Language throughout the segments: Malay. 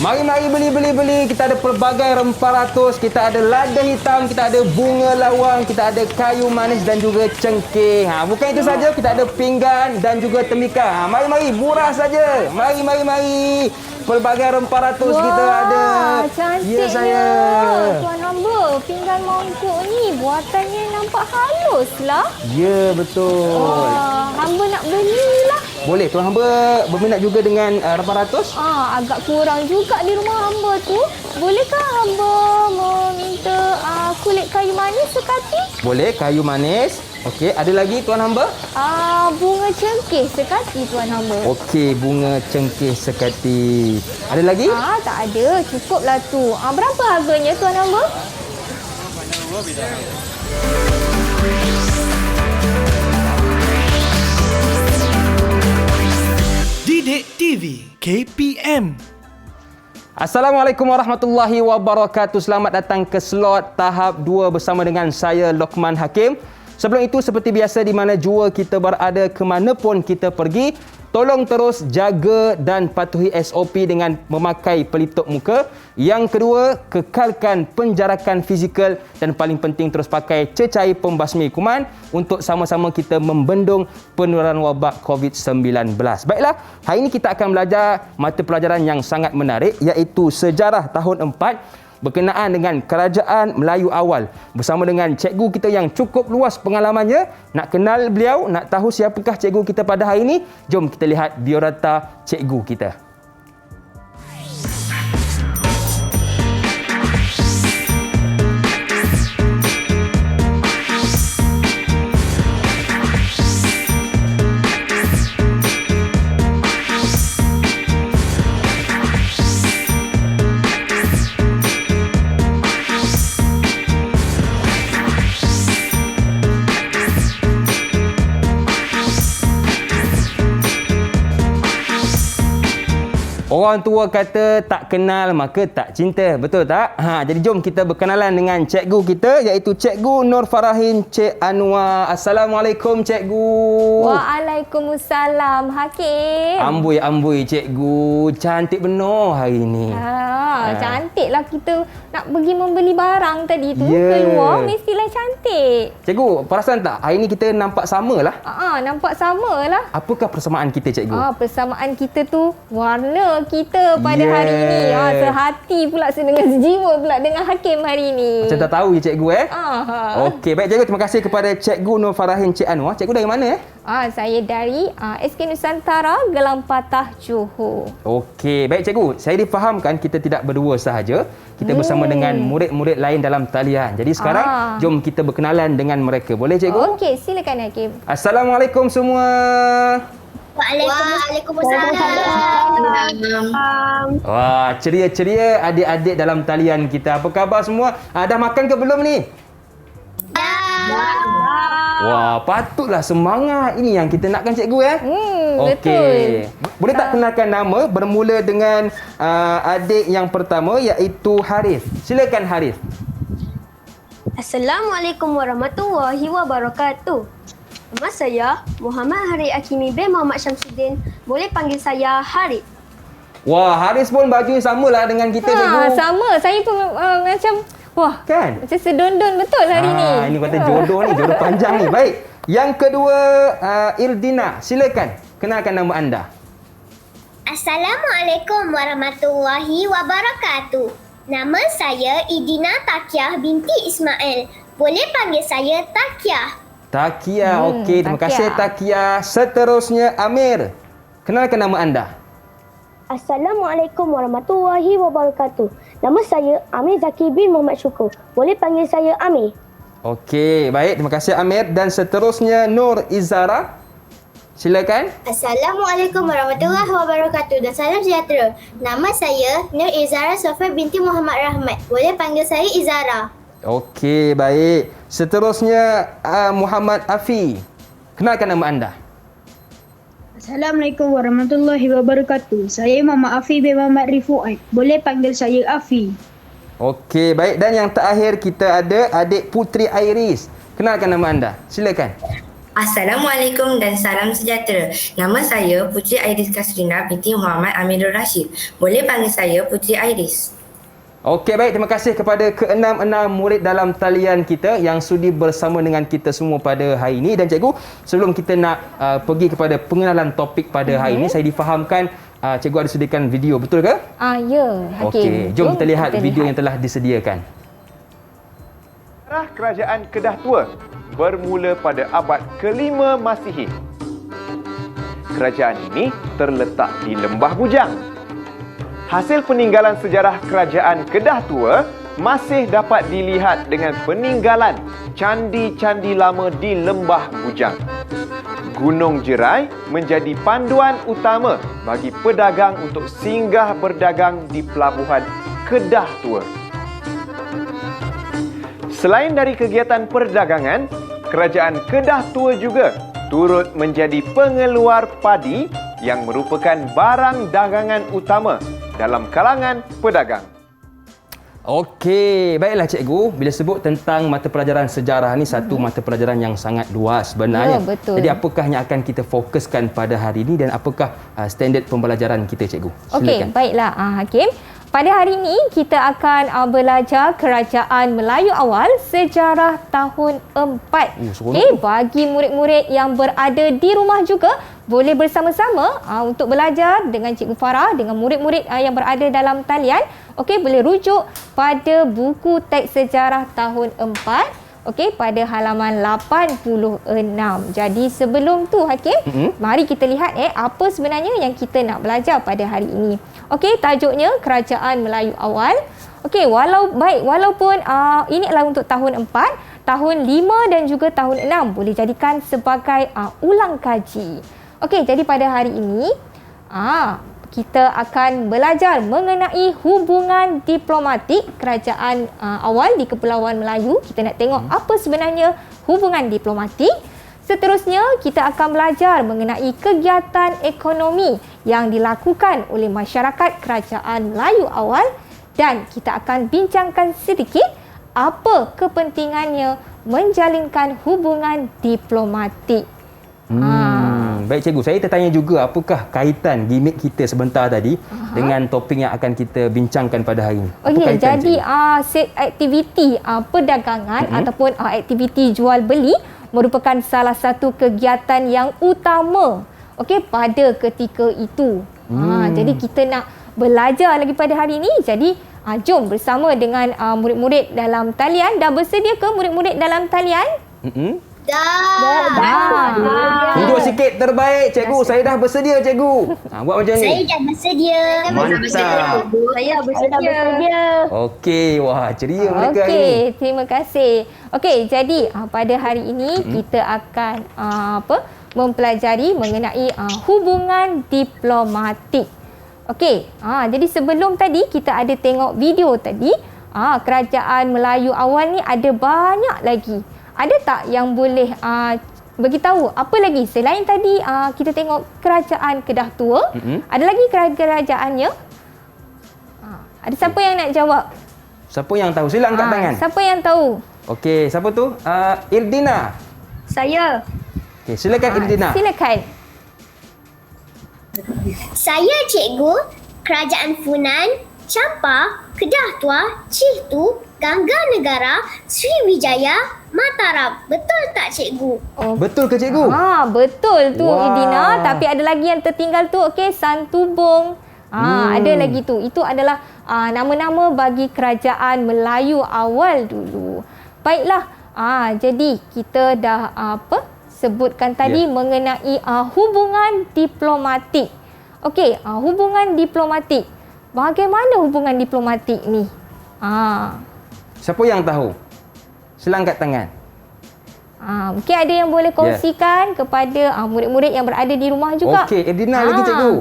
Mari beli. Kita ada pelbagai rempah ratus. Kita ada lada hitam, kita ada bunga lawang, kita ada kayu manis dan juga cengkeh. Bukan itu saja, kita ada pinggan dan juga tembikar. Mari, murah saja. Mari. Pelbagai rempah ratus kita ada. Cantiknya. Ya, saya. Tuan Hamba, pinggan mangkuk ni buatannya nampak halus lah. Ya, betul. Hamba nak belilah. Boleh, Tuan Hamba berminat juga dengan rempah ratus? Agak kurang juga di rumah hamba tu. Bolehkah hamba meminta kulit kayu manis sekati? Boleh, kayu manis. Okey, ada lagi Tuan Hamba? Bunga cengkeh sekati Tuan Hamba. Okey, bunga cengkeh sekati. Ada lagi? Tak ada, cukuplah tu. Berapa harganya Tuan Hamba? Didik TV KPM. Assalamualaikum warahmatullahi wabarakatuh. Selamat datang ke slot tahap 2 bersama dengan saya Lokman Hakim. Sebelum itu, seperti biasa, di mana jua kita berada, ke mana pun kita pergi, tolong terus jaga dan patuhi SOP dengan memakai pelitup muka. Yang kedua, kekalkan penjarakan fizikal dan paling penting terus pakai cecair pembasmi kuman untuk sama-sama kita membendung penularan wabak COVID-19. Baiklah, hari ini kita akan belajar mata pelajaran yang sangat menarik, iaitu sejarah tahun 4 berkenaan dengan Kerajaan Melayu Awal bersama dengan cikgu kita yang cukup luas pengalamannya. Nak kenal beliau, nak tahu siapakah cikgu kita pada hari ini? Jom kita lihat biodata cikgu kita. Orang tua kata tak kenal maka tak cinta. Betul tak? Jadi jom kita berkenalan dengan cikgu kita, iaitu Cikgu Nur Farahin Cik Anwar. Assalamualaikum cikgu. Waalaikumsalam Hakim. Amboi cikgu. Cantik benar hari ini. Cantiklah kita nak pergi membeli barang tadi tu. Yeah. Keluar mestilah cantik. Cikgu, perasan tak? Hari ini kita nampak samalah. Nampak samalah. Apakah persamaan kita cikgu? Persamaan kita tu warna kita pada hari ini. Sehati pula, dengan sejiwa pula dengan Hakim hari ini. Macam tak tahu je cikgu Okey, baik cikgu, terima kasih kepada Cikgu Nur Farahin Cik Anwar. Cikgu dari mana Saya dari SK Nusantara, Gelang Patah, Johor. Okey, baik cikgu. Saya difahamkan kita tidak berdua sahaja. Kita bersama dengan murid-murid lain dalam talian. Jadi sekarang jom kita berkenalan dengan mereka. Boleh cikgu? Okey, silakan Hakim. Assalamualaikum semua. Waalaikumsalam. Wah, ceria-ceria adik-adik dalam talian kita. Apa khabar semua? Dah makan ke belum ni? Wah, patutlah semangat. Ini yang kita nakkan cikgu Betul. Boleh tak kenalkan nama bermula dengan adik yang pertama, iaitu Harith. Silakan Harith. Assalamualaikum warahmatullahi wabarakatuh. Nama saya Muhammad Harith Akimi bin Muhammad Syamsuddin. Boleh panggil saya Harith. Wah, Harith pun baju samalah dengan kita cikgu. Sama. Saya pun macam Kan? macam sedondon betul hari ni. Ini kata jodoh ni, jodoh panjang ni. Baik. Yang kedua, Ildina. Silakan. Kenalkan nama anda. Assalamualaikum warahmatullahi wabarakatuh. Nama saya Idina Takiah binti Ismail. Boleh panggil saya Takiah. Takia. Okey, terima Takia. kasih Takia. Seterusnya Amir. Kenalkan nama anda. Assalamualaikum warahmatullahi wabarakatuh. Nama saya Amir Zaki bin Muhammad Syukur. Boleh panggil saya Amir. Okey, baik. Terima kasih Amir. Dan seterusnya Nur Izara. Silakan. Assalamualaikum warahmatullahi wabarakatuh dan salam sejahtera. Nama saya Nur Izara Sofia binti Muhammad Rahmat. Boleh panggil saya Izara. Okey, baik. Seterusnya Muhammad Afi. Kenalkan nama anda. Assalamualaikum warahmatullahi wabarakatuh. Saya Muhammad Afi bin Muhammad Rifuat. Boleh panggil saya Afi. Okey, baik. Dan yang terakhir kita ada adik Putri Iris. Kenalkan nama anda. Silakan. Assalamualaikum dan salam sejahtera. Nama saya Puteri Iris Kasrina binti Muhammad Amirul Rashid. Boleh panggil saya Puteri Iris. Okey, baik. Terima kasih kepada ke-6 murid dalam talian kita yang sudi bersama dengan kita semua pada hari ini. Dan cikgu, sebelum kita nak pergi kepada pengenalan topik pada hari ini, saya difahamkan cikgu ada sediakan video, betul ke? Ya, Hakim. Okey, jom kita lihat video yang telah disediakan. Sejarah Kerajaan Kedah Tua bermula pada abad ke-5 Masihi. Kerajaan ini terletak di Lembah Bujang. Hasil peninggalan sejarah Kerajaan Kedah Tua masih dapat dilihat dengan peninggalan candi-candi lama di Lembah Bujang. Gunung Jerai menjadi panduan utama bagi pedagang untuk singgah berdagang di pelabuhan Kedah Tua. Selain dari kegiatan perdagangan, Kerajaan Kedah Tua juga turut menjadi pengeluar padi yang merupakan barang dagangan utama dalam kalangan pedagang. Okey, baiklah cikgu. Bila sebut tentang mata pelajaran sejarah ni satu mata pelajaran yang sangat luas sebenarnya. Ya, betul. Jadi apakah yang akan kita fokuskan pada hari ini dan apakah standard pembelajaran kita cikgu? Okey, baiklah Hakim. Pada hari ini kita akan belajar Kerajaan Melayu Awal sejarah tahun 4. Okey, bagi murid-murid yang berada di rumah juga boleh bersama-sama untuk belajar dengan Cikgu Farah, dengan murid-murid yang berada dalam talian. Okey, boleh rujuk pada buku teks sejarah tahun 4. Okey, pada halaman 86. Jadi sebelum tu Hakim, mari kita lihat apa sebenarnya yang kita nak belajar pada hari ini. Okey, tajuknya Kerajaan Melayu Awal. Okey, walaupun ini adalah untuk tahun 4, tahun 5 dan juga tahun 6 boleh jadikan sebagai ulang kaji. Okey, jadi pada hari ini kita akan belajar mengenai hubungan diplomatik kerajaan awal di Kepulauan Melayu. Kita nak tengok apa sebenarnya hubungan diplomatik. Seterusnya, kita akan belajar mengenai kegiatan ekonomi yang dilakukan oleh masyarakat kerajaan Melayu awal dan kita akan bincangkan sedikit apa kepentingannya menjalinkan hubungan diplomatik. Baik cikgu, saya tertanya juga apakah kaitan gimmick kita sebentar tadi dengan topik yang akan kita bincangkan pada hari ini. Okey, jadi aktiviti perdagangan ataupun aktiviti jual beli merupakan salah satu kegiatan yang utama pada ketika itu. Jadi kita nak belajar lagi pada hari ini. Jadi jom bersama dengan murid-murid dalam talian. Dah bersedia ke murid-murid dalam talian? Dah. Tunjuk sikit terbaik cikgu. Saya dah bersedia cikgu. Buat macam ni. Saya dah bersedia. Mantap. Saya bersedia. Okey, wah ceria mereka Okey, ni. terima kasih. Okey, jadi pada hari ini kita akan mempelajari mengenai hubungan diplomatik. Okey, jadi sebelum tadi kita ada tengok video tadi, kerajaan Melayu awal ni ada banyak lagi. Ada tak yang boleh beritahu apa lagi selain tadi kita tengok kerajaan Kedah Tua? Ada lagi kerajaannya? Ada siapa yang nak jawab? Siapa yang tahu? Sila angkat tangan. Siapa yang tahu? Okey, siapa tu? Irdina. Saya. Okey, silakan Irdina. Silakan. Saya cikgu. Kerajaan Funan, Champa, Kedah Tua, Cihtu, Gangga Negara, Sriwijaya, Mataram. Betul tak cikgu? Betul ke cikgu? Betul tu Wah. Irdina. Tapi ada lagi yang tertinggal tu. Okey, Santubong. Ada lagi tu. Itu adalah nama-nama bagi kerajaan Melayu awal dulu. Baiklah. Jadi kita dah sebutkan tadi mengenai hubungan diplomatik. Okey, hubungan diplomatik. Bagaimana hubungan diplomatik ni? Siapa yang tahu? Sila angkat tangan. Mungkin ada yang boleh kongsikan kepada murid-murid yang berada di rumah juga. Okey, Irdina lagi cikgu.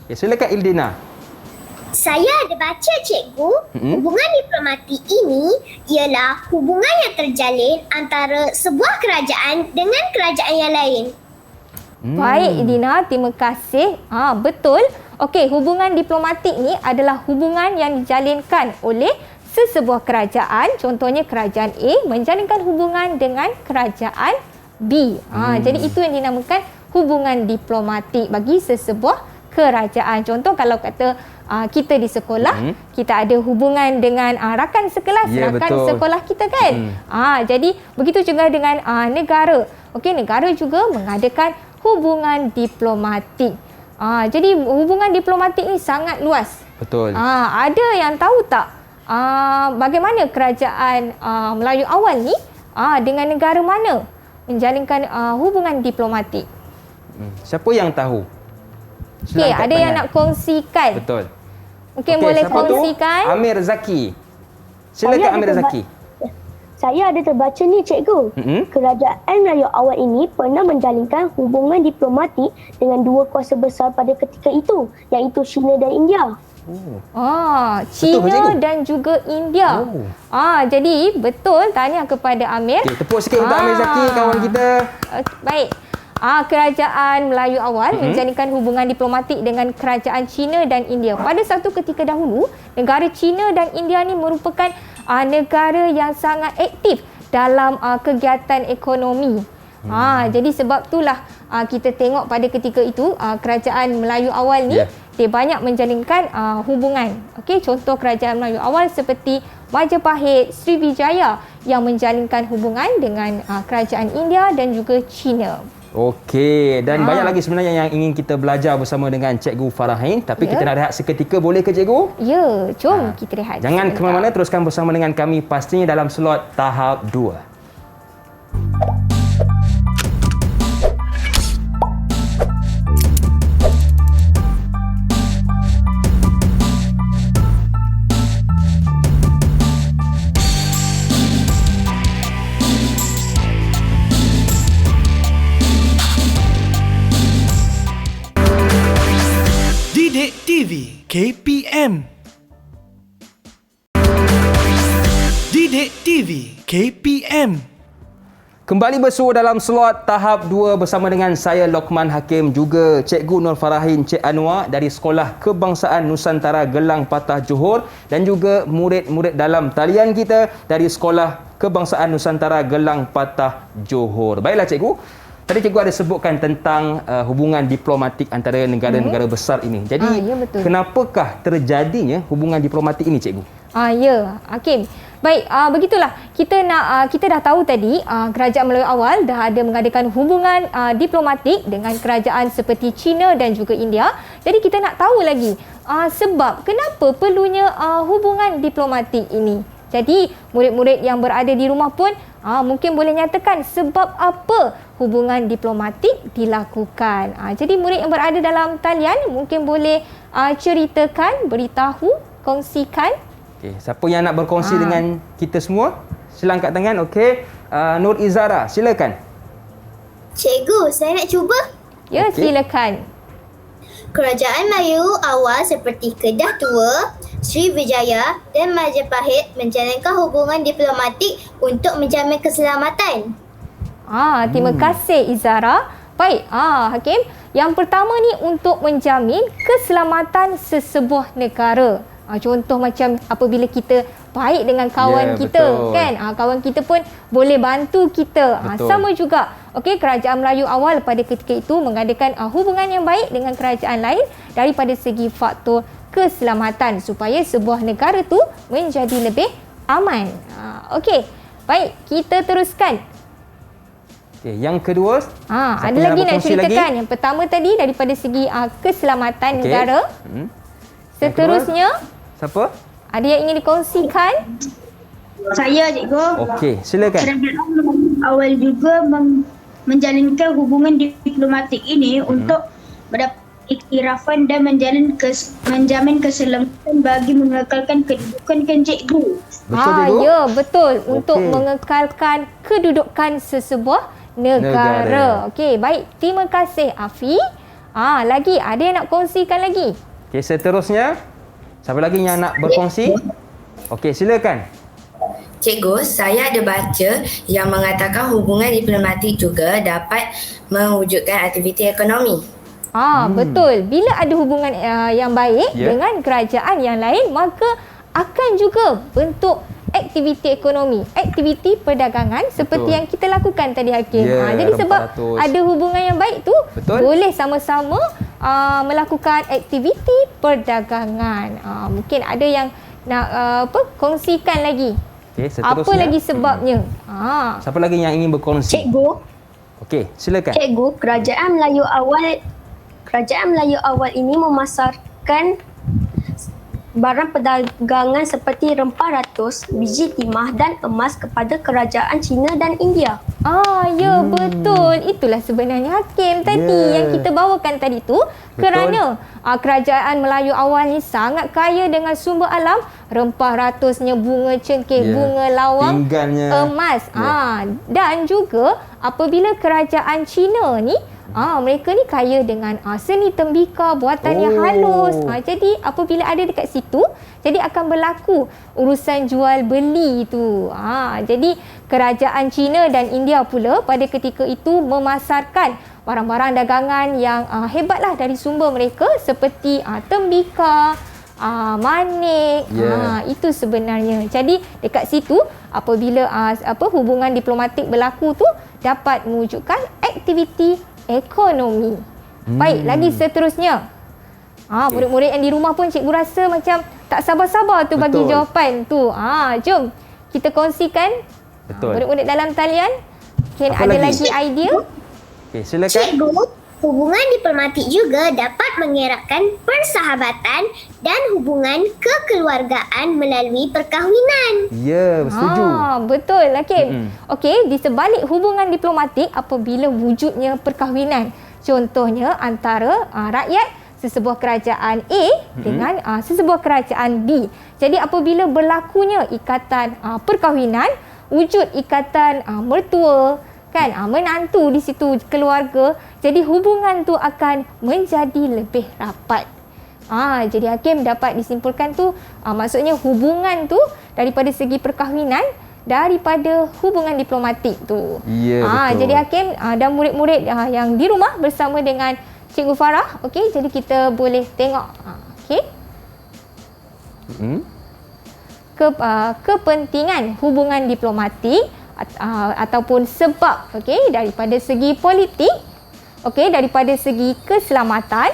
Okay, silakan Irdina. Saya ada baca cikgu, hubungan diplomatik ini ialah hubungan yang terjalin antara sebuah kerajaan dengan kerajaan yang lain. Baik Dina, terima kasih. Betul. Okey, hubungan diplomatik ni adalah hubungan yang dijalinkan oleh sesebuah kerajaan. Contohnya kerajaan A menjalinkan hubungan dengan kerajaan B. Jadi itu yang dinamakan hubungan diplomatik bagi sesebuah kerajaan. Contoh kalau kata kita di sekolah, kita ada hubungan dengan rakan sekelas, rakan betul. sekolah kita kan. Jadi begitu juga dengan negara. Okey, negara juga mengadakan hubungan diplomatik. Jadi hubungan diplomatik ni sangat luas. Betul. Ada yang tahu tak bagaimana kerajaan Melayu awal ni dengan negara mana menjalinkan hubungan diplomatik? Siapa yang tahu? Okey, ada yang nak kongsikan? Betul. Mungkin Okey, boleh siapa tu? kongsikan. Amir Zaki. Silakan Amir Zaki. Saya ada terbaca ni cikgu. Kerajaan Melayu awal ini pernah menjalinkan hubungan diplomatik dengan dua kuasa besar pada ketika itu, iaitu China dan India. China dan juga India. Jadi betul, tanya kepada Amir. Okay, tepuk sikit untuk Amir Zaki, kawan kita. Baik. Kerajaan Melayu awal menjalinkan hubungan diplomatik dengan kerajaan China dan India. Pada satu ketika dahulu, negara China dan India ni merupakan negara yang sangat aktif dalam kegiatan ekonomi. Jadi sebab itulah kita tengok pada ketika itu kerajaan Melayu awal ni dia banyak menjalinkan hubungan. Okey, contoh kerajaan Melayu awal seperti Majapahit, Sriwijaya yang menjalinkan hubungan dengan kerajaan India dan juga China. Okey, dan banyak lagi sebenarnya yang ingin kita belajar bersama dengan Cikgu Farahin, tapi kita nak rehat seketika, boleh ke Cikgu? Ya, jom kita rehat. Jangan ke mana-mana, teruskan bersama dengan kami pastinya dalam slot tahap 2. Didik TV KPM. Didik TV KPM. Kembali bersua dalam slot tahap 2 bersama dengan saya Lokman Hakim, juga Cikgu Nur Farahin Cik Anwar dari Sekolah Kebangsaan Nusantara Gelang Patah Johor, dan juga murid-murid dalam talian kita dari Sekolah Kebangsaan Nusantara Gelang Patah Johor. Baiklah Cikgu, tadi Cikgu ada sebutkan tentang hubungan diplomatik antara negara-negara besar ini. Jadi, ya, betul. Kenapakah terjadinya hubungan diplomatik ini, Cikgu? Ya, Hakim. Baik, begitulah. Kita dah tahu tadi kerajaan Melayu awal dah ada mengadakan hubungan diplomatik dengan kerajaan seperti China dan juga India. Jadi kita nak tahu lagi sebab kenapa perlunya hubungan diplomatik ini. Jadi murid-murid yang berada di rumah pun mungkin boleh nyatakan sebab apa hubungan diplomatik dilakukan. Jadi murid yang berada dalam talian mungkin boleh ceritakan, beritahu, kongsikan. Okey, siapa yang nak berkongsi dengan kita semua? Sila angkat tangan. Okey, Nur Izara, silakan. Cikgu, saya nak cuba. Ya, silakan. Kerajaan Melayu awal seperti Kedah Tua, Sriwijaya dan Majapahit menjalankan hubungan diplomatik untuk menjamin keselamatan. Terima kasih Izara. Baik, Hakim. Yang pertama ni untuk menjamin keselamatan sesebuah negara. Contoh macam apabila kita baik dengan kawan kita, betul. kan? Kawan kita pun boleh bantu kita. Sama juga. Okey, kerajaan Melayu awal pada ketika itu mengadakan hubungan yang baik dengan kerajaan lain daripada segi faktor keselamatan supaya sebuah negara tu menjadi lebih aman. Okey. Baik, kita teruskan. Okay, yang kedua, ada lagi nak ceritakan. Yang pertama tadi daripada segi keselamatan negara. Seterusnya, siapa? Ada yang ingin dikongsikan? Saya, cikgu. Okey, silakan. Kerajaan awal juga menjalinkan hubungan diplomatik ini untuk mendapat iktirafan dan menjamin keselamatan bagi mengekalkan kedudukan, kan cikgu? Betul, cikgu? Ya, betul. Untuk mengekalkan kedudukan sesebuah negara. Okey, baik. Terima kasih, Afi. Lagi, ada yang nak kongsikan lagi? Okey, seterusnya, siapa lagi yang nak berkongsi? Okey, silakan. Cikgu, saya ada baca yang mengatakan hubungan diplomatik juga dapat mewujudkan aktiviti ekonomi. Betul. Bila ada hubungan yang baik dengan kerajaan yang lain, maka akan juga bentuk aktiviti ekonomi, aktiviti perdagangan seperti yang kita lakukan tadi Hakim. Jadi sebab ada hubungan yang baik tu, boleh sama-sama melakukan aktiviti perdagangan. Mungkin ada yang nak kongsikan lagi. Apa lagi sebabnya? Siapa lagi yang ingin berkongsi? Cikgu. Okey, silakan. Cikgu, Kerajaan Melayu awal ini memasarkan barang perdagangan seperti rempah ratus, biji timah dan emas kepada kerajaan China dan India. Betul. Itulah sebenarnya Hakim tadi yang kita bawakan tadi tu. Kerana kerajaan Melayu awal ni sangat kaya dengan sumber alam, rempah ratusnya, bunga cengkeh, bunga lawang, emas. Dan juga apabila kerajaan China ni mereka ni kaya dengan seni tembika, buatannya halus. Jadi apabila ada dekat situ, jadi akan berlaku urusan jual beli tu. Jadi kerajaan China dan India pula pada ketika itu memasarkan barang-barang dagangan yang hebatlah dari sumber mereka seperti tembika, manik. Itu sebenarnya. Jadi dekat situ apabila hubungan diplomatik berlaku tu dapat mewujudkan aktiviti ekonomi. Baik, lagi seterusnya. Murid-murid yang di rumah pun cikgu rasa macam tak sabar-sabar tu bagi jawapan tu. Jom kita kongsikan. Murid-murid dalam talian. Mungkin ada lagi idea? Okey, silakan. Cikgu, hubungan diplomatik juga dapat mengeratkan persahabatan dan hubungan kekeluargaan melalui perkahwinan. Ya, setuju. Betul, Hakim. Okey, di sebalik hubungan diplomatik apabila wujudnya perkahwinan. Contohnya antara rakyat sesebuah kerajaan A dengan sesebuah kerajaan B. Jadi apabila berlakunya ikatan perkahwinan, wujud ikatan mertua, kan, menantu di situ, keluarga, jadi hubungan tu akan menjadi lebih rapat. Jadi Hakim dapat disimpulkan tu, maksudnya hubungan tu daripada segi perkahwinan daripada hubungan diplomatik tu. Betul. Jadi Hakim dan murid-murid yang di rumah bersama dengan Cikgu Farah, okey, jadi kita boleh tengok okey. Kepentingan hubungan diplomatik ataupun sebab daripada segi politik, daripada segi keselamatan,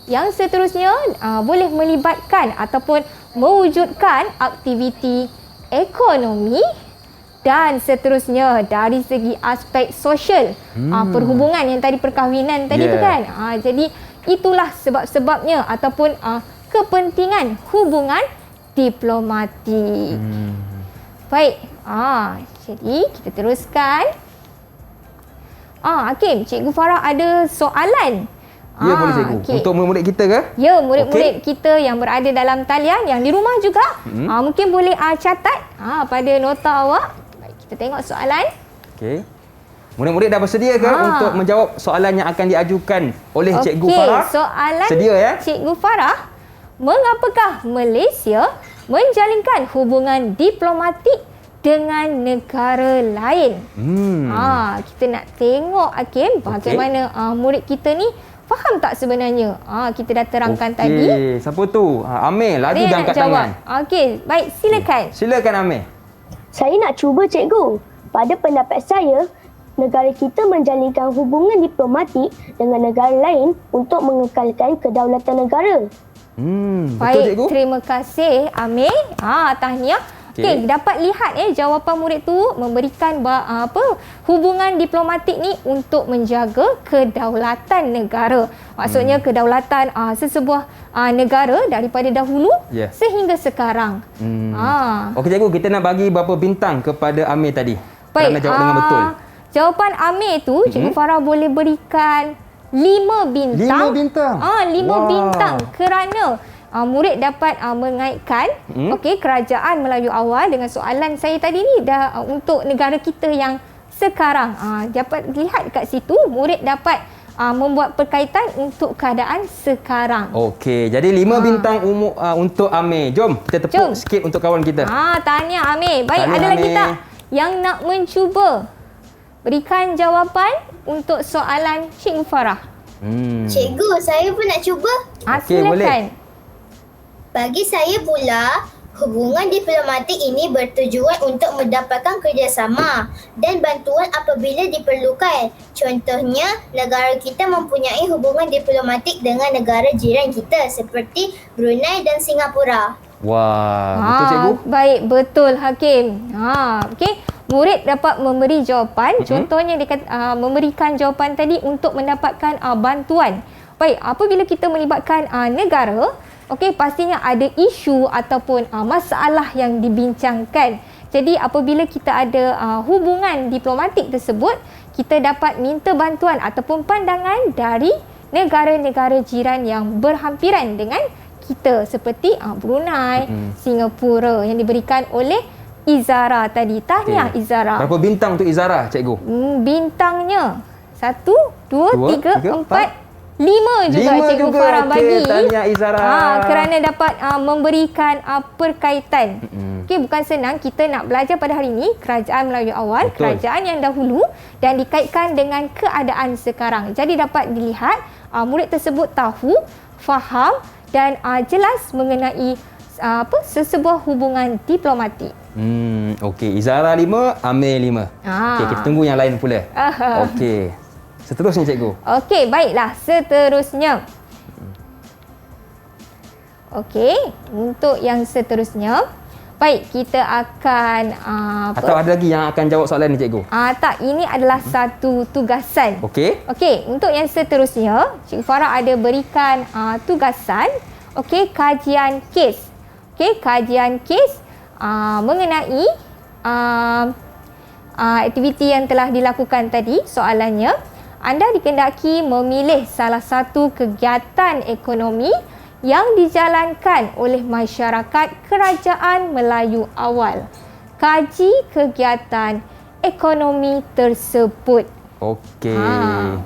yang seterusnya boleh melibatkan ataupun mewujudkan aktiviti ekonomi, dan seterusnya dari segi aspek sosial, perhubungan yang tadi perkahwinan tadi tu kan. Jadi itulah sebab-sebabnya ataupun kepentingan hubungan diplomatik. Baik. Jadi kita teruskan. Hakim, Cikgu Farah ada soalan. Ya, boleh cikgu. Untuk murid-murid kita ke? Ya, murid-murid kita yang berada dalam talian, yang di rumah juga. Mungkin boleh catat pada nota awak. Baik, kita tengok soalan. Okey. Murid-murid dah bersedia ke untuk menjawab soalan yang akan diajukan oleh Cikgu Farah? Soalan sedia ya? Cikgu Farah, mengapakah Malaysia menjalinkan hubungan diplomatik dengan negara lain? Kita nak tengok Hakim bagaimana murid kita ni faham tak sebenarnya. Kita dah terangkan tadi. Siapa tu? Amir, laju dah angkat tangan. Okey, baik, silakan. Silakan Amir. Saya nak cuba cikgu. Pada pendapat saya, negara kita menjalinkan hubungan diplomatik dengan negara lain untuk mengekalkan kedaulatan negara. Betul baik, cikgu? Terima kasih Amir. Tahniah. Okey, dapat lihat jawapan murid tu memberikan hubungan diplomatik ni untuk menjaga kedaulatan negara. Maksudnya kedaulatan sesebuah negara daripada dahulu sehingga sekarang. Okey cikgu, kita nak bagi berapa bintang kepada Amir tadi? Baik, kerana jawab dengan betul. Jawapan Amir tu Cikgu Farah boleh berikan 5 bintang. 5 bintang? 5 bintang kerana murid dapat mengaitkan kerajaan Melayu awal dengan soalan saya tadi ni dah untuk negara kita yang sekarang. Dapat lihat kat situ murid dapat membuat perkaitan untuk keadaan sekarang. Okey, jadi 5 bintang untuk Amir. Jom kita tepuk sikit untuk kawan kita. Tahniah Amir. Baik, tahniah, ada lagi Amir. tak yang nak mencuba berikan jawapan untuk soalan Cikgu Farah? Cikgu, saya pun nak cuba. Okey, Silakan. boleh. Bagi saya pula, Hubungan diplomatik ini bertujuan untuk mendapatkan kerjasama dan bantuan apabila diperlukan. Contohnya, negara kita mempunyai hubungan diplomatik dengan negara jiran kita seperti Brunei dan Singapura. Wah, betul cikgu? Baik, betul Hakim. Okey. Murid dapat memberi jawapan. Contohnya dia memberikan jawapan tadi untuk mendapatkan bantuan. Baik, apabila kita melibatkan negara, okey, pastinya ada isu ataupun masalah yang dibincangkan. Jadi apabila kita ada hubungan diplomatik tersebut, kita dapat minta bantuan ataupun pandangan dari negara-negara jiran yang berhampiran dengan kita seperti Brunei, Singapura yang diberikan oleh Izara tadi. Tahniah Izara. Berapa bintang untuk Izara, cikgu? Bintangnya 1, 2, 3, 4, 5 juga Cikgu Farah bagi. Tahniah Izara. Kerana dapat memberikan perkaitan. Okey, bukan senang kita nak belajar pada hari ini kerajaan Melayu awal, kerajaan yang dahulu dan dikaitkan dengan keadaan sekarang. Jadi dapat dilihat murid tersebut tahu, faham dan jelas mengenai sesebuah hubungan diplomatik. Okey, Izara 5, Amir 5. Okey, kita tunggu yang lain pula. Okey. Seterusnya cikgu. Okey, baiklah. Seterusnya. Okey, untuk yang seterusnya. Baik, kita akan... Atau ada lagi yang akan jawab soalan ni cikgu? Tak, ini adalah satu tugasan. Okey. Okey, untuk yang seterusnya, Cikgu Farah ada berikan tugasan. Okey, kajian kes. Okey, kajian kes mengenai aktiviti yang telah dilakukan tadi. Soalannya, anda dikendaki memilih salah satu kegiatan ekonomi yang dijalankan oleh masyarakat Kerajaan Melayu awal. Kaji kegiatan ekonomi tersebut. Okey.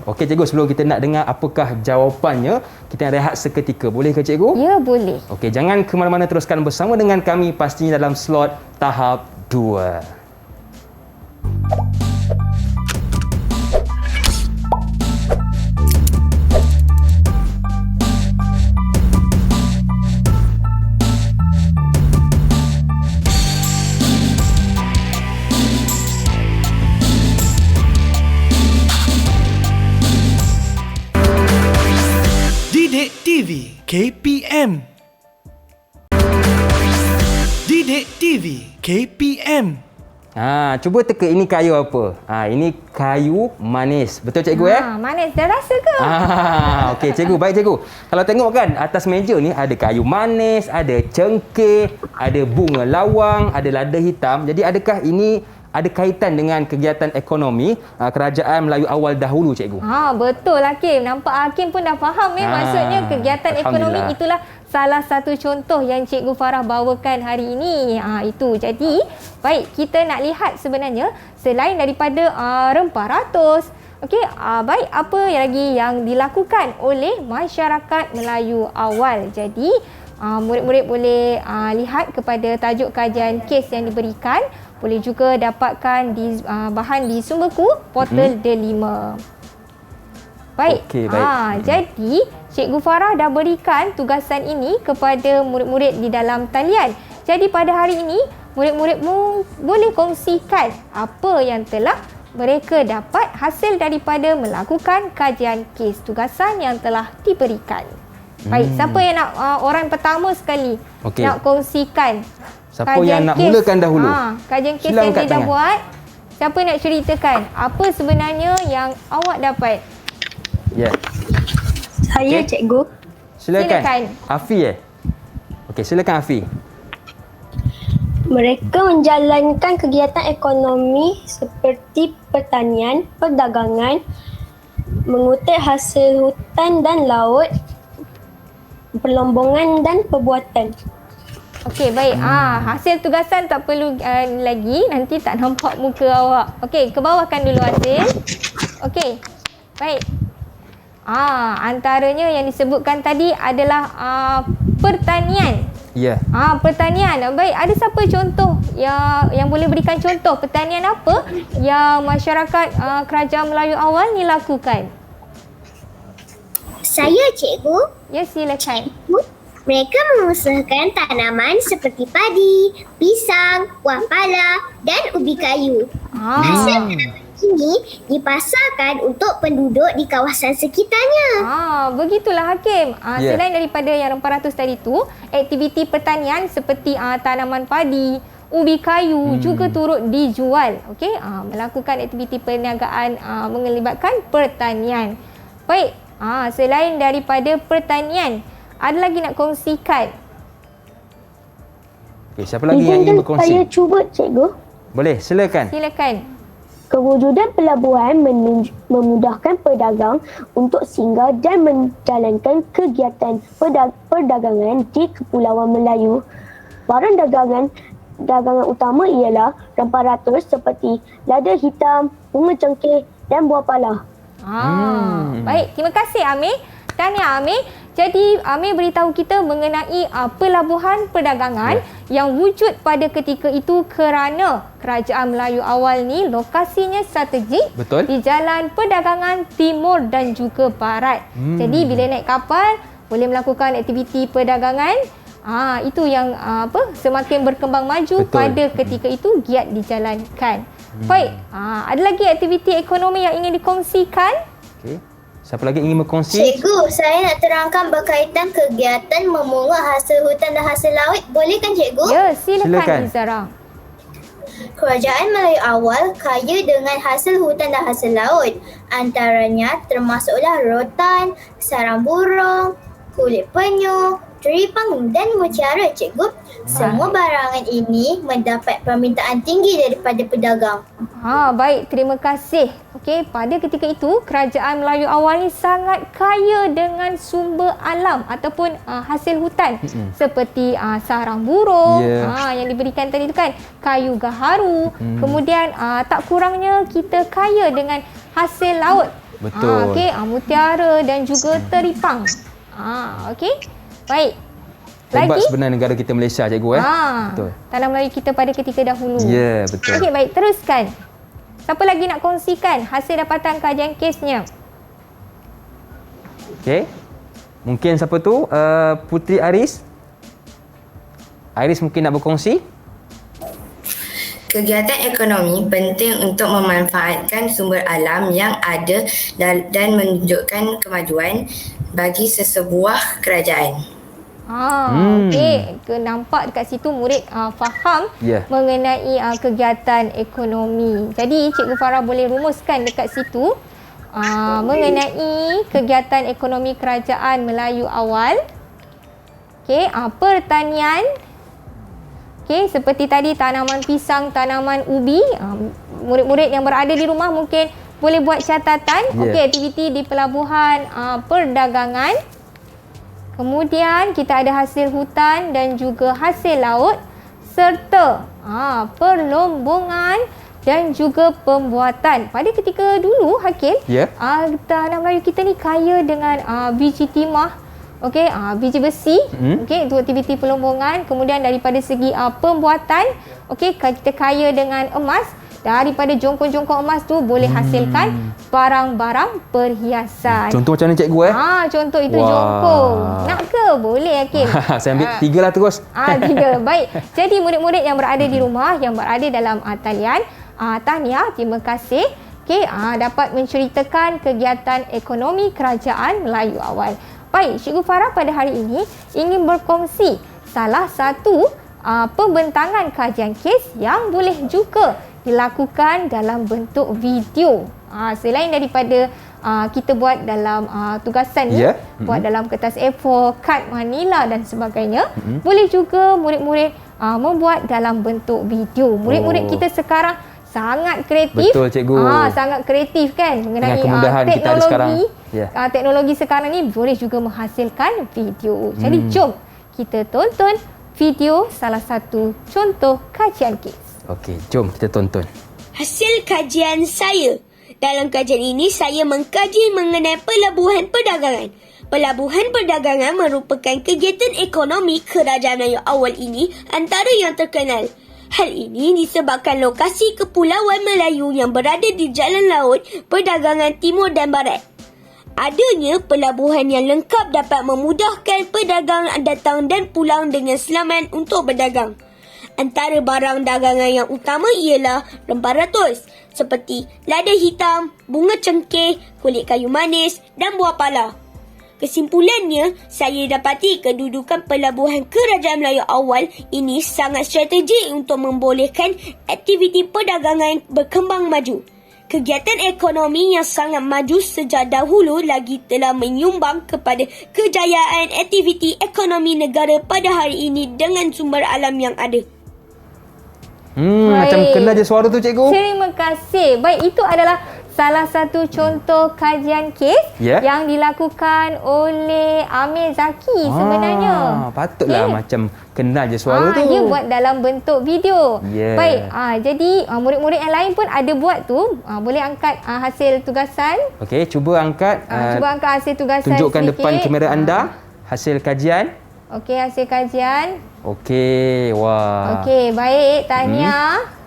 Okey cikgu, sebelum kita nak dengar apakah jawapannya, kita rehat seketika. Boleh ke cikgu? Ya, boleh. Okey, jangan ke mana-mana, teruskan bersama dengan kami pastinya dalam slot tahap 2. Didik TV KPM. Didik TV KPM. Cuba teka ini kayu apa? Ini kayu manis. Betul cikgu Manis. Dah rasa ke? Okey cikgu, baik cikgu. Kalau tengok kan atas meja ni ada kayu manis, ada cengkeh, ada bunga lawang, ada lada hitam. Jadi adakah ini ada kaitan dengan kegiatan ekonomi kerajaan Melayu awal dahulu cikgu? Betul Hakim. Nampak Hakim pun dah faham maksudnya kegiatan ekonomi itulah salah satu contoh yang Cikgu Farah bawakan hari ini. Itu. Jadi, baik, kita nak lihat sebenarnya selain daripada rempah ratus, okey, baik, apa lagi yang dilakukan oleh masyarakat Melayu awal. Jadi, murid-murid boleh lihat kepada tajuk kajian kes yang diberikan. Boleh juga dapatkan bahan di sumberku portal D5. Baik. Okey, baik. Jadi Cikgu Farah dah berikan tugasan ini kepada murid-murid di dalam talian. Jadi pada hari ini murid-murid boleh kongsikan apa yang telah mereka dapat hasil daripada melakukan kajian kes tugasan yang telah diberikan. Baik, siapa yang nak orang pertama sekali nak kongsikan? Siapa yang nak mulakan dahulu? Kajian kes yang dia dah buat. Siapa nak ceritakan apa sebenarnya yang awak dapat? Ya. Saya cikgu. Silakan. Afi Okey, silakan Afi. Mereka menjalankan kegiatan ekonomi seperti pertanian, perdagangan, mengutip hasil hutan dan laut, perlombongan dan perbuatan. Okey, baik. Hasil tugasan tak perlu lagi. Nanti tak nampak muka awak. Okey, ke bawahkan dulu hasil. Okey, baik. Antaranya yang disebutkan tadi adalah pertanian. Ya. Pertanian. Baik, ada siapa contoh yang boleh berikan contoh pertanian apa yang masyarakat Kerajaan Melayu awal ni lakukan? Saya cikgu. Ya, silakan. Mereka mengusahakan tanaman seperti padi, pisang, buah pala dan ubi kayu. Hasil tanaman ini dipasarkan untuk penduduk di kawasan sekitarnya. Begitulah Hakim. Ya. Selain daripada yang rempah ratus tadi tu, aktiviti pertanian seperti tanaman padi, ubi kayu juga turut dijual. Okey, melakukan aktiviti perniagaan melibatkan pertanian. Baik, selain daripada pertanian, ada lagi nak kongsikan? Okay, siapa lagi yang ingin berkongsi? Saya cuba, Cikgu. Boleh, silakan. Silakan. Kewujudan pelabuhan memudahkan pedagang untuk singgah dan menjalankan kegiatan perdagangan di Kepulauan Melayu. Barang dagangan utama ialah rempah ratus seperti lada hitam, bunga cengkeh dan buah pala. Baik, terima kasih Amir. Tahniah Amir. Jadi Amir beritahu kita mengenai pelabuhan perdagangan yang wujud pada ketika itu kerana Kerajaan Melayu awal ni lokasinya strategik. Betul. Di jalan perdagangan timur dan juga barat. Jadi bila naik kapal boleh melakukan aktiviti perdagangan. Itu yang semakin berkembang maju. Betul. Pada ketika itu giat dijalankan. Baik, ada lagi aktiviti ekonomi yang ingin dikongsikan? Okey. Siapa lagi ingin berkongsi? Cikgu, saya nak terangkan berkaitan kegiatan memungut hasil hutan dan hasil laut. Boleh kan Cikgu? Ya, silakan Silakan. Izara. Kerajaan Melayu awal kaya dengan hasil hutan dan hasil laut. Antaranya termasuklah rotan, sarang burung, kulit penyu, teripang dan mutiara, Cikgu. Semua barangan ini mendapat permintaan tinggi daripada pedagang. Baik, terima kasih. Okey, pada ketika itu Kerajaan Melayu awal ni sangat kaya dengan sumber alam ataupun hasil hutan seperti sarang burung yang diberikan tadi tu kan, kayu gaharu. Kemudian tak kurangnya kita kaya dengan hasil laut. Betul. Okey, mutiara dan juga teripang. Okey. Baik. Hebat Lagi? sebenarnya negara kita Malaysia, Cikgu. Betul. Tanah Melayu kita pada ketika dahulu. Ya, betul. Okey, baik. Teruskan. Siapa lagi nak kongsikan hasil dapatan kajian kesnya? Okey. Mungkin siapa tu? Putri Aris. Aris mungkin nak berkongsi? Kegiatan ekonomi penting untuk memanfaatkan sumber alam yang ada dan menunjukkan kemajuan bagi sesebuah kerajaan. Okey. Nampak dekat situ murid faham mengenai kegiatan ekonomi. Jadi Cikgu Farah boleh rumuskan dekat situ mengenai kegiatan ekonomi Kerajaan Melayu awal. Okey, pertanian. Okey, seperti tadi tanaman pisang, tanaman ubi. Murid-murid yang berada di rumah mungkin boleh buat catatan. Okey, aktiviti di pelabuhan perdagangan. Kemudian kita ada hasil hutan dan juga hasil laut serta perlombongan dan juga pembuatan. Pada ketika dulu Hakim, tanah Melayu kita ni kaya dengan biji timah, okey, biji besi, okey, itu aktiviti perlombongan. Kemudian daripada segi pembuatan, okey, kita kaya dengan emas. Daripada jongkong-jongkong emas tu boleh hasilkan barang-barang perhiasan. Contoh macam mana, Cikgu? Contoh itu jongkong. Nak ke? Boleh, Hakim. Saya ambil 3 lah terus. 3. Baik. Jadi murid-murid yang berada di rumah, yang berada dalam talian, tahniah, terima kasih. Okey, dapat menceritakan kegiatan ekonomi Kerajaan Melayu awal. Baik, Cikgu Farah pada hari ini ingin berkongsi salah satu pembentangan kajian kes yang boleh juga dilakukan dalam bentuk video. Selain daripada kita buat dalam tugasan ni, buat dalam kertas A4, kad manila dan sebagainya, boleh juga murid-murid membuat dalam bentuk video. Murid-murid kita sekarang sangat kreatif. Betul, Cikgu. Sangat kreatif kan mengenai kemudahan teknologi. kita ada sekarang. Teknologi sekarang ni boleh juga menghasilkan video. Jadi jom kita tonton video salah satu contoh kajian kes. Okey, jom kita tonton. Hasil kajian saya. Dalam kajian ini, saya mengkaji mengenai pelabuhan perdagangan. Pelabuhan perdagangan merupakan kegiatan ekonomi Kerajaan Melayu awal ini antara yang terkenal. Hal ini disebabkan lokasi Kepulauan Melayu yang berada di jalan laut perdagangan timur dan barat. Adanya pelabuhan yang lengkap dapat memudahkan pedagang datang dan pulang dengan selamat untuk berdagang. Antara barang dagangan yang utama ialah rempah ratus seperti lada hitam, bunga cengkeh, kulit kayu manis dan buah pala. Kesimpulannya, saya dapati kedudukan pelabuhan Kerajaan Melayu Awal ini sangat strategik untuk membolehkan aktiviti perdagangan berkembang maju. Kegiatan ekonomi yang sangat maju sejak dahulu lagi telah menyumbang kepada kejayaan aktiviti ekonomi negara pada hari ini dengan sumber alam yang ada. Macam kena je suara tu cikgu. Terima kasih. Baik, itu adalah salah satu contoh kajian kes yang dilakukan oleh Amir Zaki sebenarnya. Patutlah macam kenal je suara tu. Dia buat dalam bentuk video. Baik, jadi murid-murid yang lain pun ada buat tu. Boleh angkat hasil tugasan. Okey, cuba angkat. Cuba angkat hasil tugasan tunjukkan sedikit. depan kamera anda hasil kajian. Okey, hasil kajian. Okey, wah. Okey, baik. Tahniah.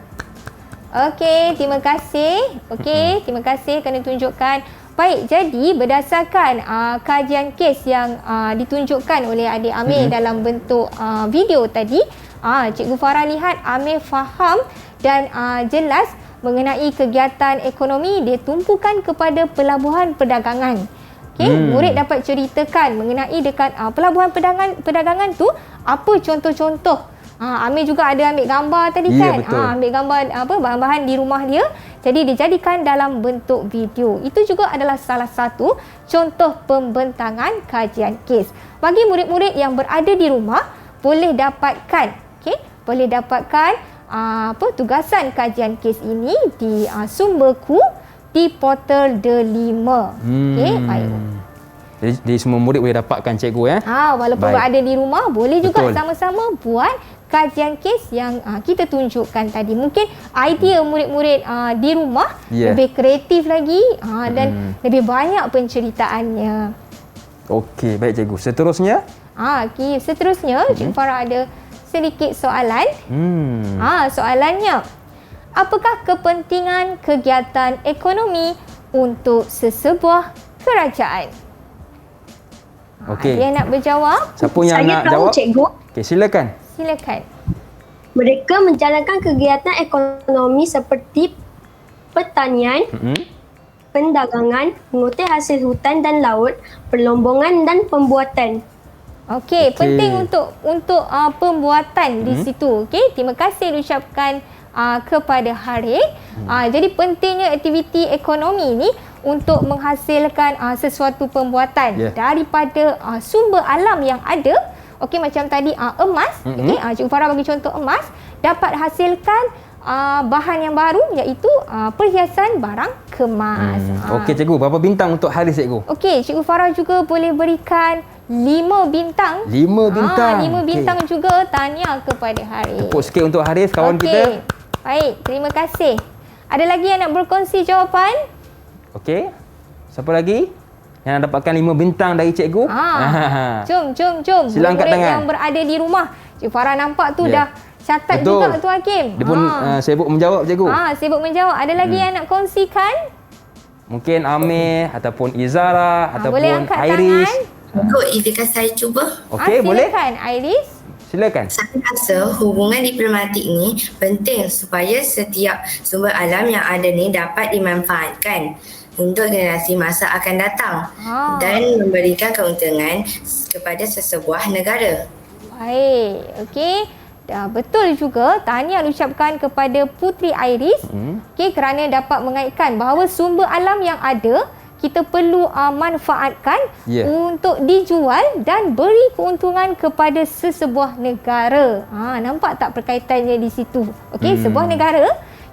Okey, terima kasih. Okey, terima kasih kerana tunjukkan. Baik, jadi berdasarkan kajian kes yang ditunjukkan oleh adik Amir dalam bentuk video tadi, Cikgu Farah lihat Amir faham dan jelas mengenai kegiatan ekonomi dia tumpukan kepada pelabuhan perdagangan. Okey, murid dapat ceritakan mengenai dekat pelabuhan perdagangan tu apa contoh-contoh. Amir juga ada ambil gambar tadi kan. Ambil gambar bahan-bahan di rumah dia. Jadi dijadikan dalam bentuk video. Itu juga adalah salah satu contoh pembentangan kajian kes. Bagi murid-murid yang berada di rumah boleh dapatkan, boleh dapatkan tugasan kajian kes ini di sumberku di portal The5. Baik. Jadi semua murid boleh dapatkan cikgu walaupun berada di rumah boleh juga sama-sama buat kajian kes yang kita tunjukkan tadi. Mungkin idea murid-murid di rumah lebih kreatif lagi dan lebih banyak penceritaannya. Okey, baik cikgu. Seterusnya? Seterusnya Cikgu Farah ada sedikit soalan. Soalannya, apakah kepentingan kegiatan ekonomi untuk sesebuah kerajaan? Okey. Dia nak berjawab? Siapa yang Saya nak tahu, jawab? cikgu. Okey, silakan. Silakan. Mereka menjalankan kegiatan ekonomi seperti pertanian, pendagangan, mengutip hasil hutan dan laut, perlombongan dan pembuatan. Okey, penting untuk pembuatan di situ. Okey, terima kasih diucapkan kepada Harith. Jadi pentingnya aktiviti ekonomi ni untuk menghasilkan sesuatu pembuatan daripada sumber alam yang ada. Okey, macam tadi emas, Cikgu Farah bagi contoh emas dapat hasilkan bahan yang baru iaitu perhiasan barang kemas. Okey cikgu, berapa bintang untuk Haris cikgu? Okey, Cikgu Farah juga boleh berikan 5 bintang. 5 bintang. 5 bintang juga. Tahniah kepada Haris. Tepuk sikit untuk Haris kawan kita. Baik, terima kasih. Ada lagi yang nak berkongsi jawapan? Okey. Siapa lagi yang nak dapatkan 5 bintang dari cikgu? Jom. Sila angkat tangan. Yang berada di rumah. Cikgu Farah nampak tu dah catat juga tu Hakim. Dia pun sibuk menjawab cikgu. Sibuk menjawab. Ada lagi yang nak kongsikan? Mungkin Amir ataupun Izara ataupun boleh angkat Iris. Izinkan saya cuba. Okey, boleh. Silakan Iris. Silakan. Saya rasa hubungan diplomatik ni penting supaya setiap sumber alam yang ada ni dapat dimanfaatkan untuk generasi masa akan datang dan memberikan keuntungan kepada sesebuah negara. Baik, okey. Betul juga. Tahniah ucapkan kepada Putri Iris kerana dapat mengaitkan bahawa sumber alam yang ada kita perlu manfaatkan untuk dijual dan beri keuntungan kepada sesebuah negara. Nampak tak perkaitannya di situ? Okey, sebuah negara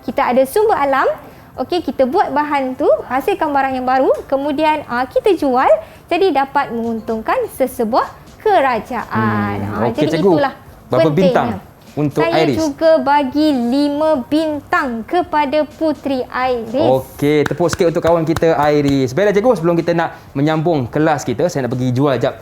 kita ada sumber alam. Okey, kita buat bahan tu, hasilkan barang yang baru, kemudian kita jual, jadi dapat menguntungkan sesebuah kerajaan. Okey, jadi cikgu. itulah Berapa pentingnya. bintang untuk Saya Iris? juga bagi 5 bintang kepada Putri Iris. Okey, tepuk sikit untuk kawan kita Iris. Baiklah cikgu, sebelum kita nak menyambung kelas kita, saya nak pergi jual jap.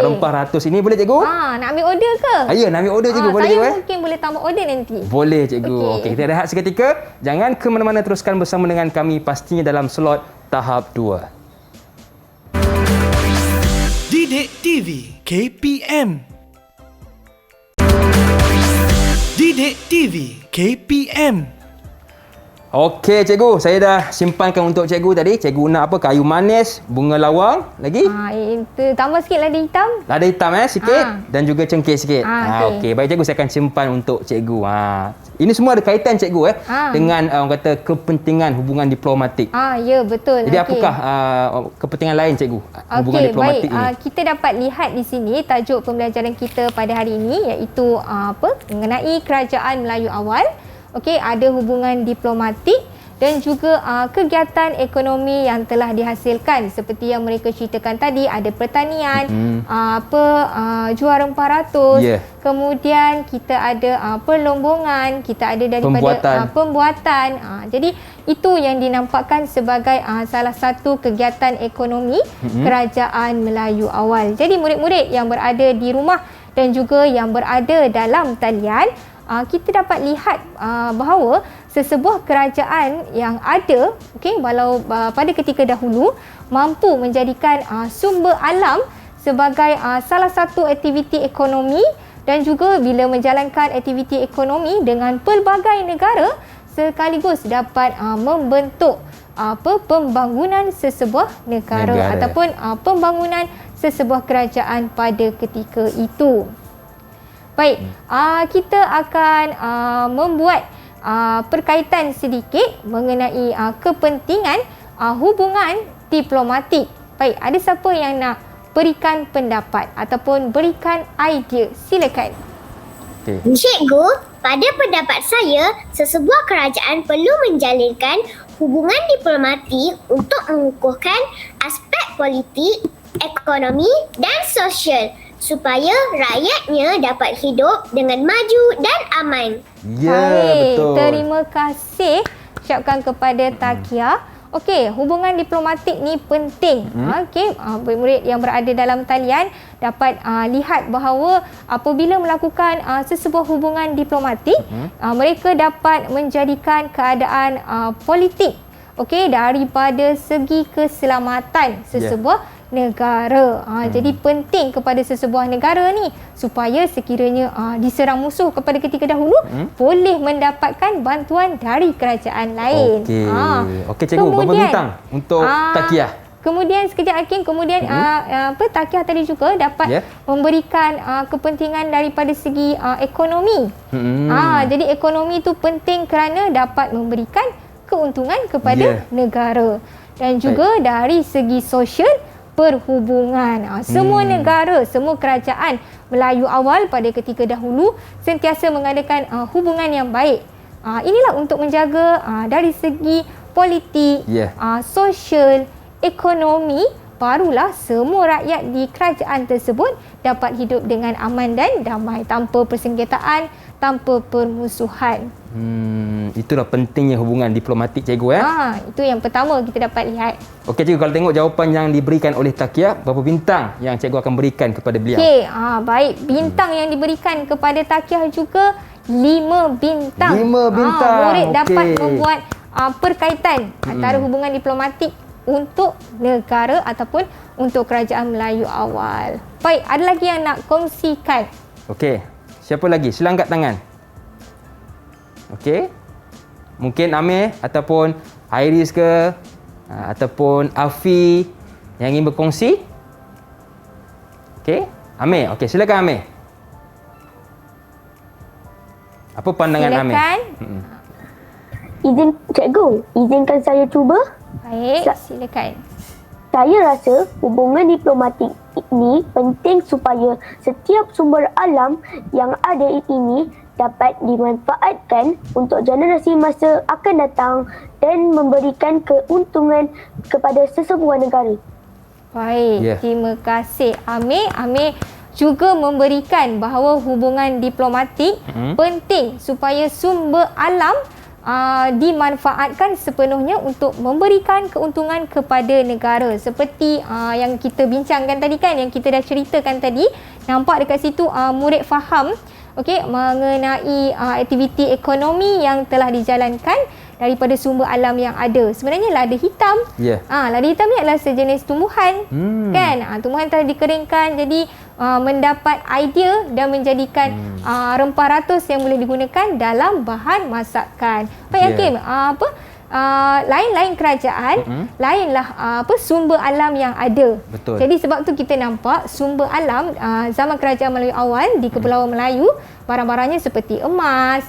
Rempah ratus ini boleh cikgu? Nak ambil order ke? Ya, nak ambil order cikgu. Boleh saya cikgu? mungkin boleh tambah order nanti. Boleh cikgu. Okey, kita rehat seketika. Jangan ke mana-mana, teruskan bersama dengan kami pastinya dalam slot tahap 2. Didik TV KPM. Didik TV KPM. Okey cikgu, saya dah simpankan untuk cikgu tadi. Cikgu nak apa? Kayu manis, bunga lawang, lagi? Itu tambah sikit lada hitam. Lada hitam sikit dan juga cengkeh sikit. Okey, baik cikgu, saya akan simpan untuk cikgu. Ini semua ada kaitan cikgu dengan orang kata kepentingan hubungan diplomatik. Ya betul. Jadi apakah kepentingan lain cikgu hubungan diplomatik ini? Kita dapat lihat di sini tajuk pembelajaran kita pada hari ini iaitu mengenai Kerajaan Melayu Awal. Okey, ada hubungan diplomatik dan juga kegiatan ekonomi yang telah dihasilkan seperti yang mereka ceritakan tadi, ada pertanian, jual rempah ratus, kemudian kita ada perlombongan, kita ada daripada pembuatan. Jadi itu yang dinampakkan sebagai salah satu kegiatan ekonomi Kerajaan Melayu Awal. Jadi murid-murid yang berada di rumah dan juga yang berada dalam talian, kita dapat lihat bahawa sesebuah kerajaan yang ada, walau pada ketika dahulu mampu menjadikan sumber alam sebagai salah satu aktiviti ekonomi dan juga bila menjalankan aktiviti ekonomi dengan pelbagai negara sekaligus dapat membentuk pembangunan sesebuah negara. Ataupun pembangunan sesebuah kerajaan pada ketika itu. Baik, kita akan membuat perkaitan sedikit mengenai kepentingan hubungan diplomatik. Baik, ada siapa yang nak berikan pendapat ataupun berikan idea? Silakan. Cikgu, pada pendapat saya, sesebuah kerajaan perlu menjalinkan hubungan diplomatik untuk mengukuhkan aspek politik, ekonomi dan sosial supaya rakyatnya dapat hidup dengan maju dan aman. Betul. Terima kasih ucapkan kepada Takia. Okey, hubungan diplomatik ni penting. Murid yang berada dalam talian dapat lihat bahawa apabila melakukan sesebuah hubungan diplomatik, mereka dapat menjadikan keadaan politik daripada segi keselamatan sesebuah negara. Jadi penting kepada sesebuah negara ni supaya sekiranya diserang musuh kepada ketika dahulu boleh mendapatkan bantuan dari kerajaan lain. Okey cikgu, berapa bintang untuk Takiah? Kemudian sekejap Hakim, kemudian Takiah tadi juga dapat memberikan kepentingan daripada segi ekonomi. Jadi ekonomi itu penting kerana dapat memberikan keuntungan kepada negara dan juga dari segi sosial perhubungan. Semua negara, semua kerajaan Melayu Awal pada ketika dahulu sentiasa mengadakan hubungan yang baik. Inilah untuk menjaga dari segi politik, sosial, ekonomi, barulah semua rakyat di kerajaan tersebut dapat hidup dengan aman dan damai tanpa persengketaan, tanpa permusuhan. Itulah pentingnya hubungan diplomatik cikgu itu yang pertama kita dapat lihat. Okey cikgu, kalau tengok jawapan yang diberikan oleh Takia, berapa bintang yang cikgu akan berikan kepada beliau? Baik, bintang yang diberikan kepada Takia juga 5 bintang. 5 bintang. Murid dapat membuat perkaitan antara hubungan diplomatik untuk negara ataupun untuk Kerajaan Melayu Awal. Baik, ada lagi yang nak kongsikan? Okey, siapa lagi? Sila angkat tangan. Okey. Mungkin Amir ataupun Iris ke ataupun Afi yang ingin berkongsi. Okey. Amir, okey, silakan Amir. Apa pandangan Amir? Izinkan saya cuba. Baik, silakan. Saya rasa hubungan diplomatik ini penting supaya setiap sumber alam yang ada ini dapat dimanfaatkan untuk generasi masa akan datang dan memberikan keuntungan kepada sesebuah negara. Baik, terima kasih Amir. Amir juga memberikan bahawa hubungan diplomatik penting supaya sumber alam dimanfaatkan sepenuhnya untuk memberikan keuntungan kepada negara. Seperti yang kita bincangkan tadi kan, yang kita dah ceritakan tadi, nampak dekat situ murid faham mengenai aktiviti ekonomi yang telah dijalankan daripada sumber alam yang ada. Sebenarnya lada hitam. Lada hitam ni adalah sejenis tumbuhan. Kan? Tumbuhan telah dikeringkan jadi mendapat idea dan menjadikan rempah ratus yang boleh digunakan dalam bahan masakan. Baik Hakim, lain-lain kerajaan, lainlah sumber alam yang ada. Betul. Jadi sebab tu kita nampak sumber alam zaman kerajaan Melayu awal di Kepulauan Melayu, barang-barangnya seperti emas,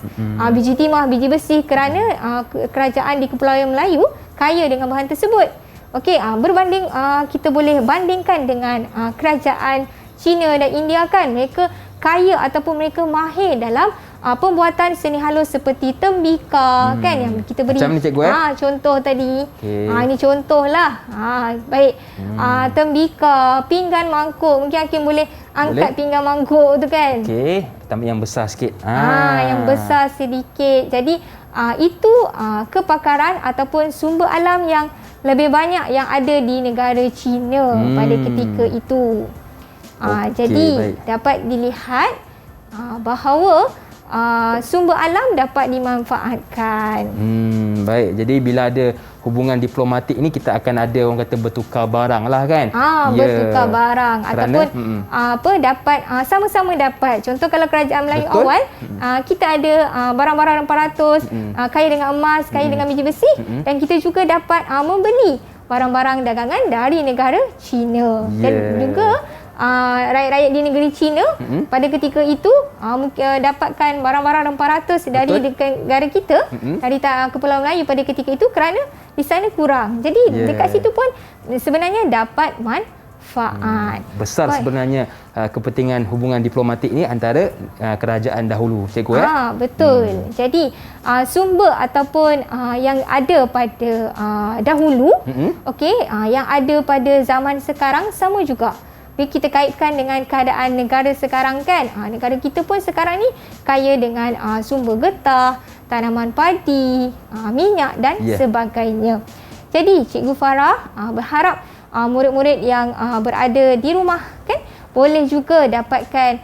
biji timah, biji besi, kerana kerajaan di Kepulauan Melayu kaya dengan bahan tersebut. Okey, berbanding kita boleh bandingkan dengan kerajaan China dan India kan, mereka kaya ataupun mereka mahir dalam pembuatan seni halus seperti tembikar kan yang kita beri macam ni cikgu contoh tadi. Ini contohlah. Baik. Tembikar, pinggan mangkuk. Mungkin Hakim boleh angkat pinggan mangkuk tu kan. Okey, tambah yang besar sikit. Yang besar sedikit. Jadi itu kepakaran ataupun sumber alam yang lebih banyak yang ada di negara China pada ketika itu. Jadi baik. Dapat dilihat bahawa sumber alam dapat dimanfaatkan. Baik. Jadi bila ada hubungan diplomatik ni kita akan ada orang kata bertukar barang lah kan. Bertukar barang ataupun dapat sama-sama dapat. Contoh kalau kerajaan Melayu awal kita ada barang-barang rempah ratus, kaya dengan emas, kaya dengan biji besi dan kita juga dapat membeli barang-barang dagangan dari negara China. Dan juga rakyat-rakyat di negeri China pada ketika itu dapatkan barang-barang rempah ratus dari negara kita, dari Kepulauan Melayu pada ketika itu kerana di sana kurang. Jadi dekat situ pun sebenarnya dapat manfaat. Besar sebenarnya kepentingan hubungan diplomatik ni antara kerajaan dahulu, cikgu Betul. Jadi sumber ataupun yang ada pada dahulu, yang ada pada zaman sekarang sama juga. Kita kaitkan dengan keadaan negara sekarang kan. Negara kita pun sekarang ni kaya dengan sumber getah, tanaman padi, minyak dan sebagainya. Jadi Cikgu Farah berharap murid-murid yang berada di rumah kan boleh juga dapatkan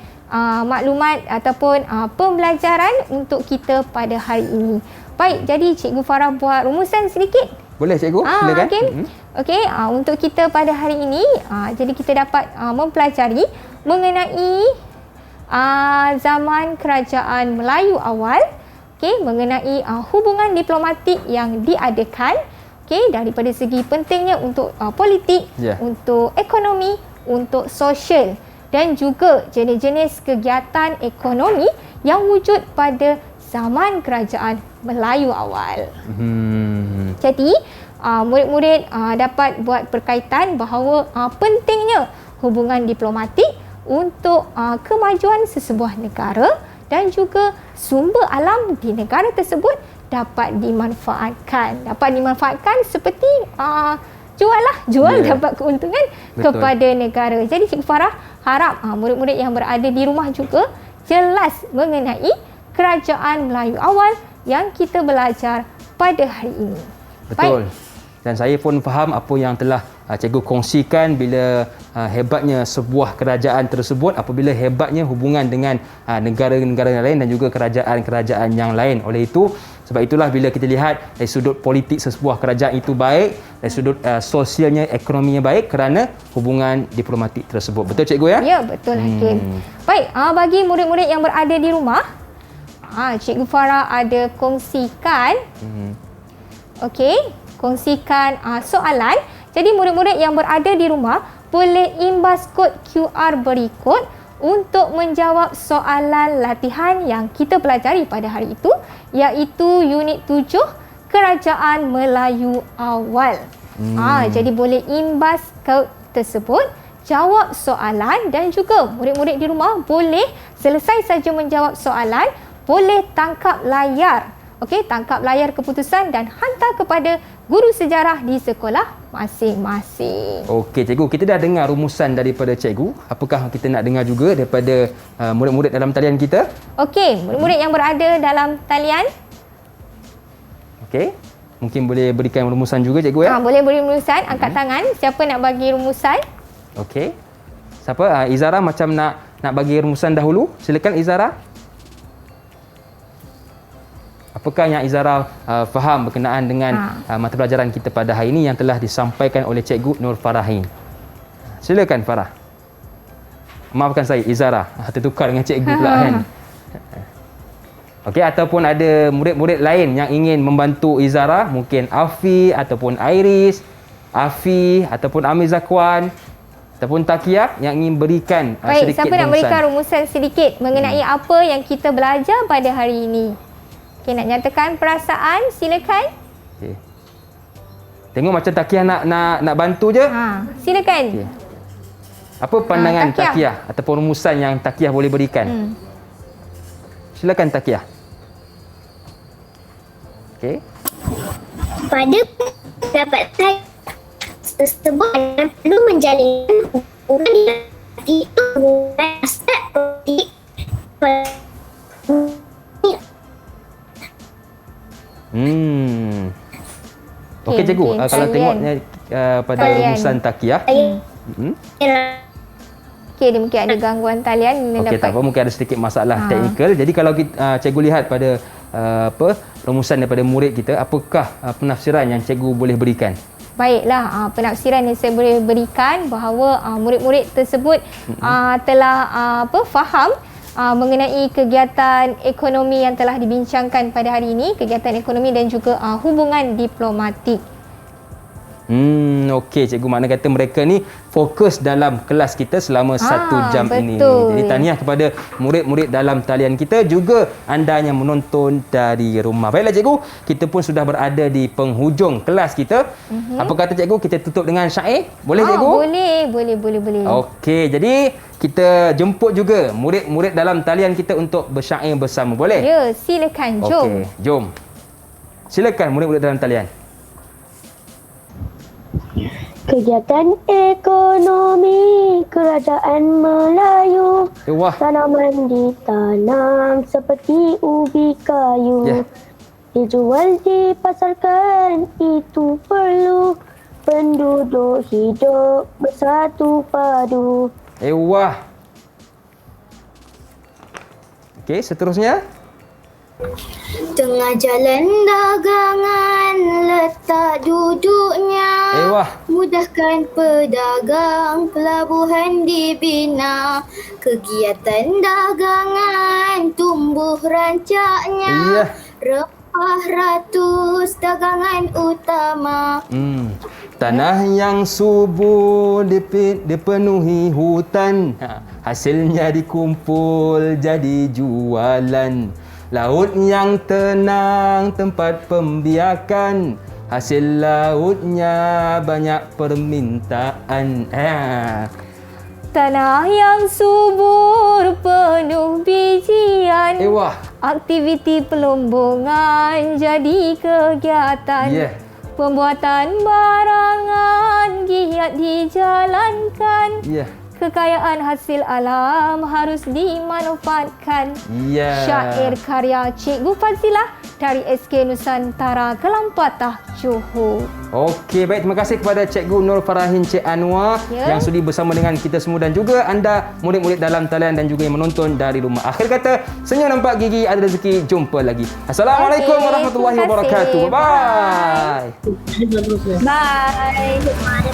maklumat ataupun pembelajaran untuk kita pada hari ini. Baik, jadi Cikgu Farah buat rumusan sedikit. Boleh cikgu? Silakan. Okey, untuk kita pada hari ini, jadi kita dapat mempelajari mengenai zaman kerajaan Melayu awal, mengenai hubungan diplomatik yang diadakan, daripada segi pentingnya untuk politik, untuk ekonomi, untuk sosial dan juga jenis-jenis kegiatan ekonomi yang wujud pada zaman kerajaan Melayu awal. Jadi murid-murid dapat buat perkaitan bahawa pentingnya hubungan diplomatik untuk kemajuan sesebuah negara dan juga sumber alam di negara tersebut dapat dimanfaatkan. Dapat dimanfaatkan seperti jual dapat keuntungan kepada negara. Jadi Cikgu Farah harap murid-murid yang berada di rumah juga jelas mengenai kerajaan Melayu awal yang kita belajar pada hari ini. Betul. Dan saya pun faham apa yang telah cikgu kongsikan bila hebatnya sebuah kerajaan tersebut, apabila hebatnya hubungan dengan negara-negara lain dan juga kerajaan-kerajaan yang lain. Oleh itu, sebab itulah bila kita lihat dari sudut politik sebuah kerajaan itu baik, dari sudut sosialnya, ekonominya baik kerana hubungan diplomatik tersebut. Betul cikgu ya? Ya, betul Hakim. Baik, bagi murid-murid yang berada di rumah, Cikgu Farah ada kongsikan kongsikan soalan. Jadi murid-murid yang berada di rumah boleh imbas kod QR berikut untuk menjawab soalan latihan yang kita pelajari pada hari itu, iaitu unit 7 Kerajaan Melayu Awal. Jadi boleh imbas kod tersebut, jawab soalan dan juga murid-murid di rumah boleh selesai saja menjawab soalan, boleh tangkap layar. Tangkap layar keputusan dan hantar kepada guru sejarah di sekolah masing-masing. Okey cikgu, kita dah dengar rumusan daripada cikgu. Apakah kita nak dengar juga daripada murid-murid dalam talian kita? Okey, murid-murid yang berada dalam talian. Okey, mungkin boleh berikan rumusan juga cikgu ya? Boleh beri rumusan, angkat tangan. Siapa nak bagi rumusan? Okey. Siapa? Izara macam nak bagi rumusan dahulu. Silakan Izara. Apakah yang Izara faham berkenaan dengan mata pelajaran kita pada hari ini yang telah disampaikan oleh Cikgu Nur Farahin? Silakan Farah. Maafkan saya Izara, tertukar dengan cikgu pula kan. Okey, ataupun ada murid-murid lain yang ingin membantu Izara, mungkin Afi ataupun Iris, Afi ataupun Amir Zakwan ataupun Takiah yang ingin berikan Baik, sedikit siapa nak berikan rumusan sedikit mengenai apa yang kita belajar pada hari ini? Okey, nak nyatakan perasaan, silakan. Okay. Tengok macam Takiah nak bantu je. Silakan. Okay. Apa pandangan Takiah ataupun rumusan yang Takiah boleh berikan? Silakan Takiah. Okey. Pada pendapat saya tersebut perlu menjalin hubungan itu hubungan asal politik. Okey cikgu, kalau tengoknya pada rumusan Takiah. Okey, dia mungkin ada gangguan talian. Okey, tak apa, mungkin ada sedikit masalah teknikal. Jadi kalau cikgu lihat pada rumusan daripada murid kita, apakah penafsiran yang cikgu boleh berikan? Baiklah, penafsiran yang saya boleh berikan bahawa murid-murid tersebut telah faham mengenai kegiatan ekonomi yang telah dibincangkan pada hari ini, kegiatan ekonomi dan juga hubungan diplomatik. Okey cikgu, makna kata mereka ni fokus dalam kelas kita selama 1 jam ini. Jadi tahniah kepada murid-murid dalam talian kita, juga anda yang menonton dari rumah. Baiklah cikgu, kita pun sudah berada di penghujung kelas kita. Apa kata cikgu, kita tutup dengan syair? Boleh cikgu? Boleh. Okey, jadi kita jemput juga murid-murid dalam talian kita untuk bersyair bersama. Boleh? Ya, silakan. Jom. Okey, jom. Silakan murid-murid dalam talian. Kegiatan ekonomi Kerajaan Melayu. Tanaman ditanam seperti ubi kayu. Dijual, dipasarkan, itu perlu. Penduduk hidup bersatu padu. Wah. Okey, seterusnya. Tengah jalan dagangan letak duduknya. Mudahkan pedagang, pelabuhan dibina. Kegiatan dagangan tumbuh rancaknya. Rempah ratus dagangan utama. Tanah yang subur dipenuhi hutan. Hasilnya dikumpul jadi jualan. Laut yang tenang tempat pembiakan. Hasil lautnya banyak permintaan. Tanah yang subur penuh bijian. Aktiviti pelombongan jadi kegiatan. Pembuatan barangan giat dijalankan. Kekayaan hasil alam harus dimanfaatkan. Syair karya Cikgu Fazilah dari SK Nusantara Kelampatah, Johor. Okey, baik. Terima kasih kepada Cikgu Nur Farahin Cik Anwar yang sudi bersama dengan kita semua, dan juga anda murid-murid dalam talian dan juga yang menonton dari rumah. Akhir kata, senyum nampak gigi ada rezeki. Jumpa lagi. Assalamualaikum warahmatullahi wabarakatuh. Bye. Bye.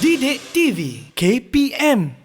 Didik TV KPM